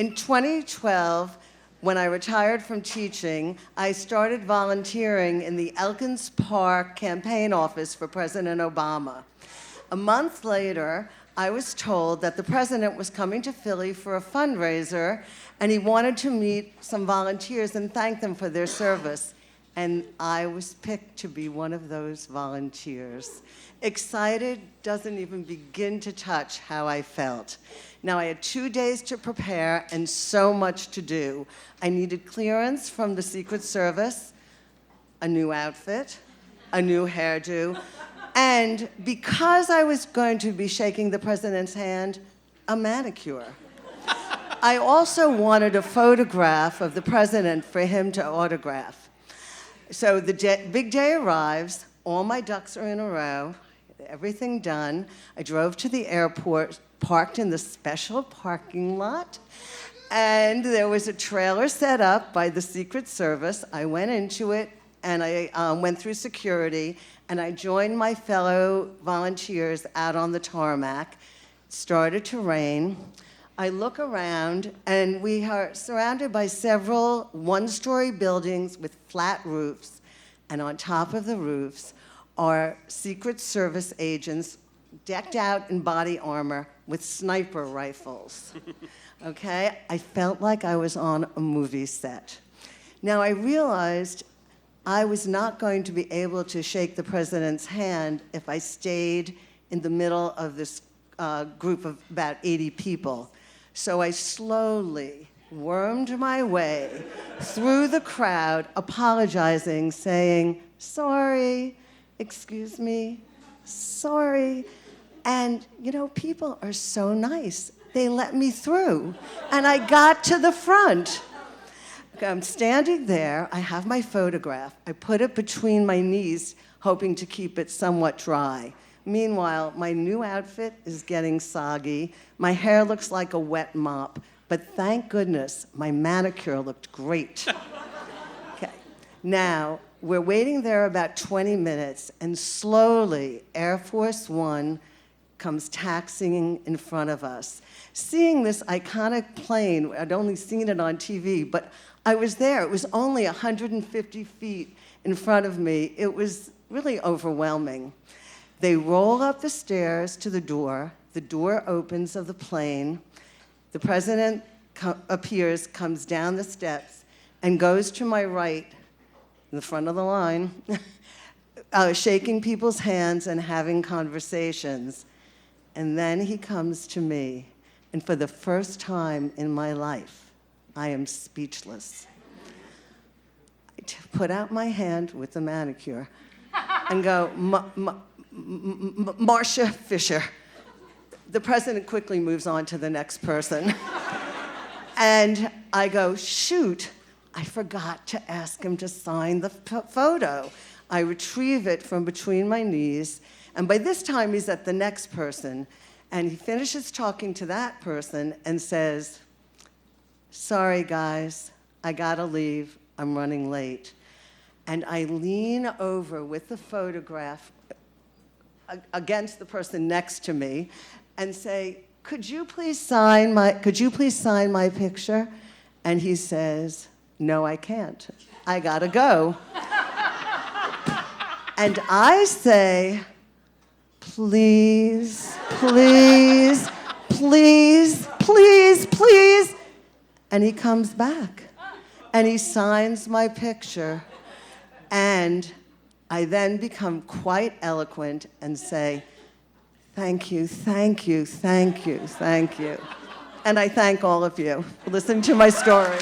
In 2012, when I retired from teaching, I started volunteering in the Elkins Park campaign office for President Obama. A month later, I was told that the president was coming to Philly for a fundraiser, and he wanted to meet some volunteers and thank them for their service. And I was picked to be one of those volunteers. Excited doesn't even begin to touch how I felt. Now, I had 2 days to prepare and so much to do. I needed clearance from the Secret Service, a new outfit, a new hairdo, and because I was going to be shaking the president's hand, a manicure. I also wanted a photograph of the president for him to autograph. So the big day arrives, all my ducks are in a row, everything done. I drove to the airport, parked in the special parking lot, and there was a trailer set up by the Secret Service. I went into it, and I went through security, and I joined my fellow volunteers out on the tarmac. It started to rain. I look around, and we are surrounded by several one-story buildings with flat roofs, and on top of the roofs are Secret Service agents decked out in body armor with sniper rifles. Okay? I felt like I was on a movie set. Now, I realized I was not going to be able to shake the president's hand if I stayed in the middle of this group of about 80 people. So I slowly wormed my way through the crowd, apologizing, saying, "Sorry, excuse me, sorry." And, you know, people are so nice. They let me through, and I got to the front. I'm standing there, I have my photograph. I put it between my knees, hoping to keep it somewhat dry. Meanwhile, my new outfit is getting soggy. My hair looks like a wet mop, but thank goodness, my manicure looked great. Okay, now, we're waiting there about 20 minutes, and slowly, Air Force One comes taxiing in front of us. Seeing this iconic plane, I'd only seen it on TV, but I was there. It was only 150 feet in front of me. It was really overwhelming. They roll up the stairs to the door. The door opens of the plane. The president appears, comes down the steps, and goes to my right, in the front of the line, shaking people's hands and having conversations. And then he comes to me, and for the first time in my life, I am speechless. I put out my hand with the manicure and go, Marsha Fisher. The president quickly moves on to the next person. And I go, shoot, I forgot to ask him to sign the photo. I retrieve it from between my knees, and by this time he's at the next person, and he finishes talking to that person and says, "Sorry, guys, I gotta leave. I'm running late." And I lean over with the photograph against the person next to me and say, could you please sign my picture? And he says, "No, I can't. I gotta go." And I say, "Please, please, please, please, please." And he comes back, and he signs my picture, and I then become quite eloquent and say, "Thank you, thank you, thank you, thank you." And I thank all of you for listening to my story.